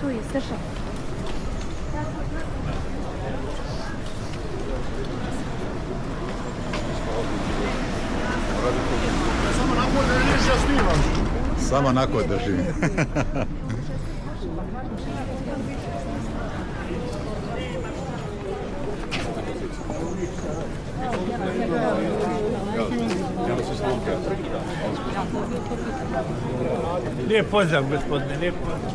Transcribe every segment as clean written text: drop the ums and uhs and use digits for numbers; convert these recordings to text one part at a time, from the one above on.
Tu je Srša. Samo nakon držiš, ja snimam. Samo nakon držim. Lijep pozdrav, gospodine, lijep pozdrav.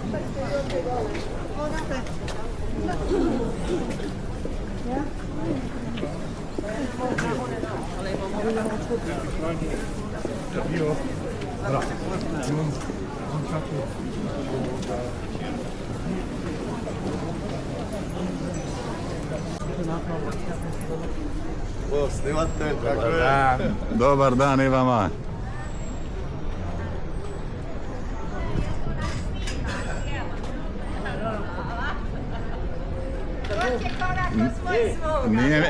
Snimate, kako je? Dobar dan i vama.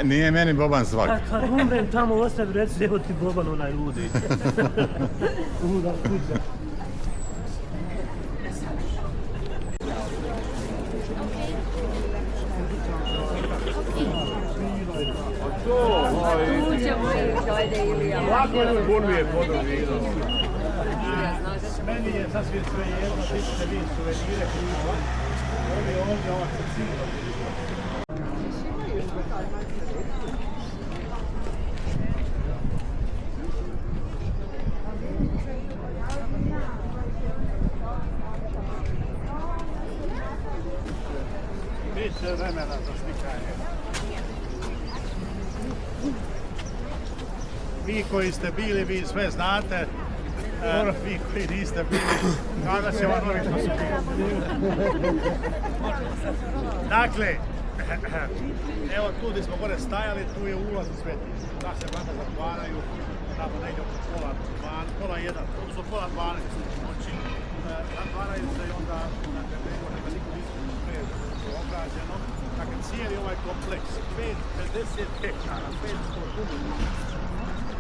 Nije meni Boban svak. Kad umrem tamo ostavi, reci, evo ti Boban onaj ludi. Luda kuća. Lako je bunuje podom vino. Meni je sasvim sve jedno, ti ćete vi suvenire, ovi ovdje, ova sa cilom. Biće vremena za slikanje. Vi koji ste bili, vi sve znate. Vi koji niste bili, kada se vam ovi što su bili. Dakle, evo tu gdje smo gore stajali, tu je ulaz u svetište. Da se vrata zatvaraju, tamo negdje oko pola 1, odnosno pola 12 noći. Zatvaraju se i onda na terenu, nema niko nije ograđeno. Dakle, cijeli ovaj kompleks, 50 hektara, 500 kumulja.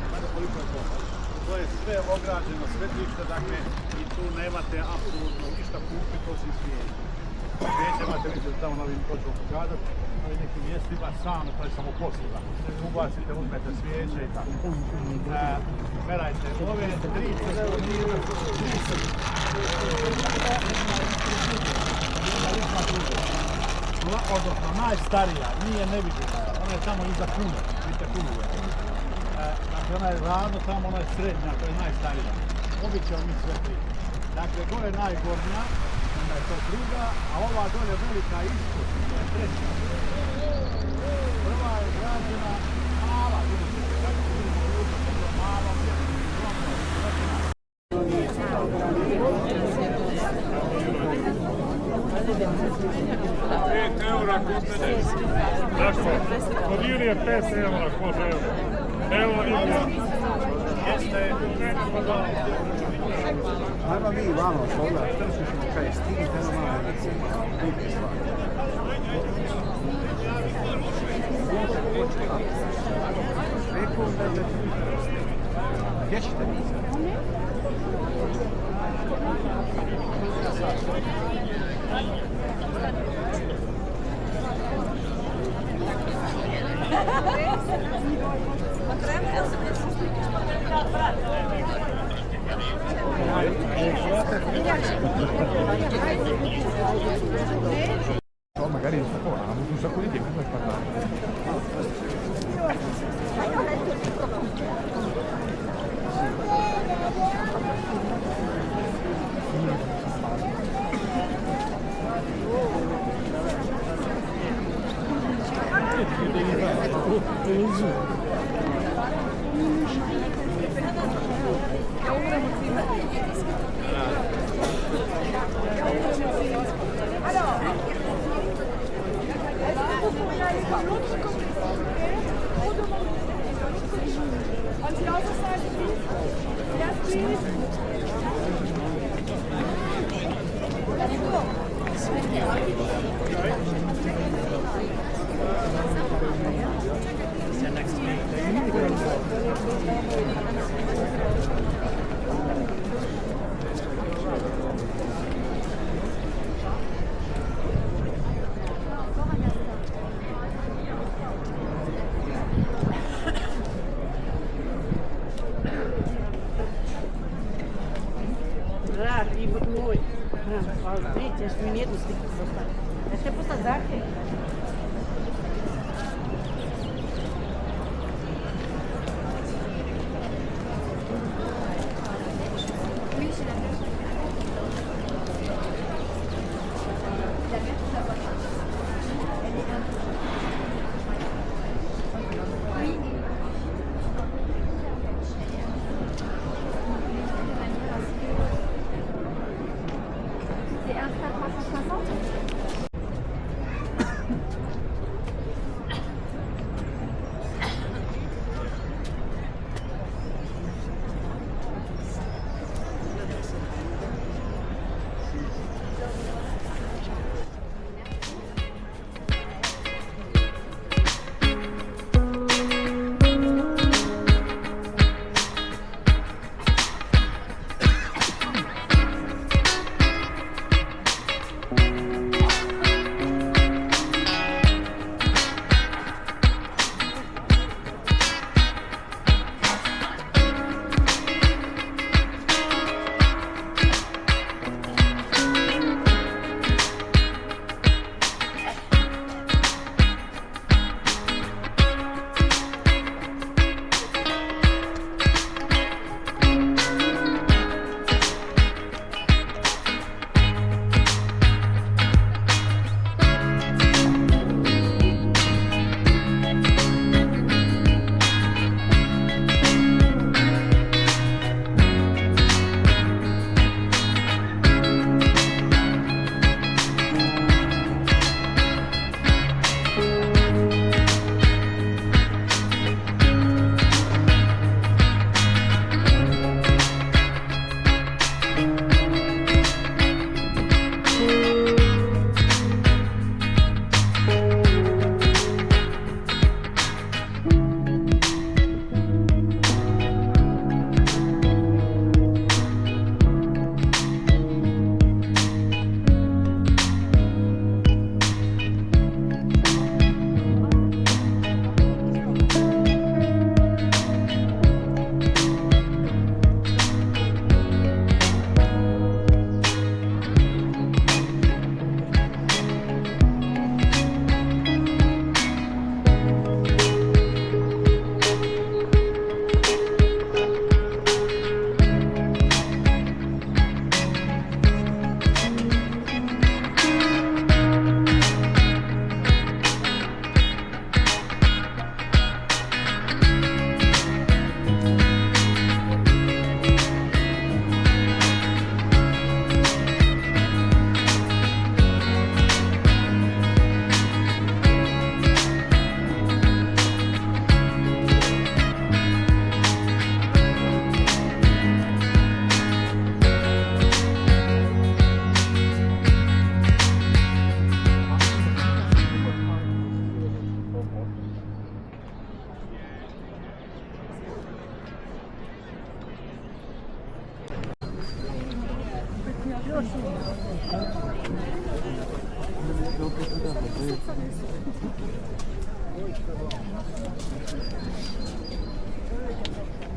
Znate koliko je to? To je sve ograđeno svetište, dakle, i tu nemate apsolutno ništa kupiti osim svijeća. Svijeće imate, vidite, tamo na ovim počeo pokazati, ali nekim mjestima samo, to je samo posluga. Ubacite, uzmete svijeće i tako. Gledajte, ove 3 crvenine su 3 srce. Odnosno, najstarija, nije nevidljiva, ona je tamo iza kune, vidite kunu. Dakle, ona je ravno tamo, ona je srednja, to je najstarija. Ovi ćemo mi sve tri. Dakle, gore najgornja, onda je to druga, a ova dole velika ispod, to je treća. Prva je građena mala, vidite, kako vidimo ljudi, to je malo, €5 kod mene. Tako, kod Juri je €5 kod euro. Evo vidimo. Jeste. Ajmo mi vamo, sola, tržišno kaj stigite na malo druge stvari. Gdje ćete mi? Magari non so, ha avuto un sacco di tempo per parlare. Da, i tvoj. Hvala. Nećeš mi nijednu sliku postaviti. Ja ću te poslati zahtjev. C'est un 360.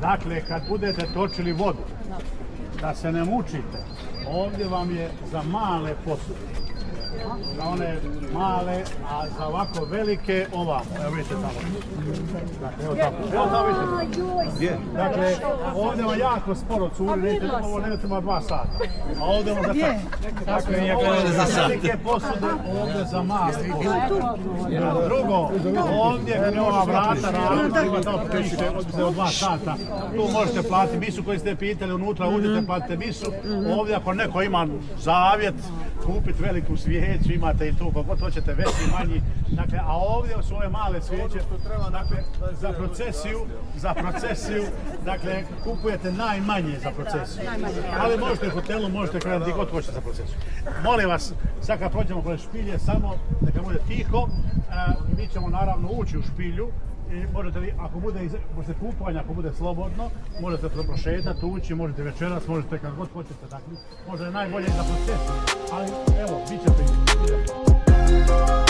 Dakle, kad budete točili vodu, da se ne mučite, ovdje vam je za male posude. Za one male, a za ovako velike ovamo. Evo vidite tamo. Dakle, evo tamo. Evo tamo vidite. Gdje? Dakle, ovdje vam jako sporo curi, ovo ne treba 2 sata. A ovdje vam za sat. Dakle, ovdje za velike posude, ovdje za male posude. Drugo, ovdje gdje ova vrata radi, ima tamo piše od 2 sata. Tu možete platiti misu koju ste pitali, unutra uđete, platite misu. Ovdje ako neko ima zavjet, kupiti veliku svijeću, imate i tu, kako hoćete, veći, manji. Dakle, a ovdje su ove male svijeće, dakle, za procesiju, dakle, kupujete najmanje za procesiju. Ali možete u hotelu, možete krenuti gdje god hoćete za procesiju. Molim vas, sad kad prođemo kroz špilje, samo neka bude tiho, mi ćemo naravno ući u špilju. I možete li, ako bude posle kupanja, ako bude slobodno, možete prošetati, ući, možete večeras, možete kako god hoćete, dakle, možda je najbolje i za procesiju, ali evo, bit će prije.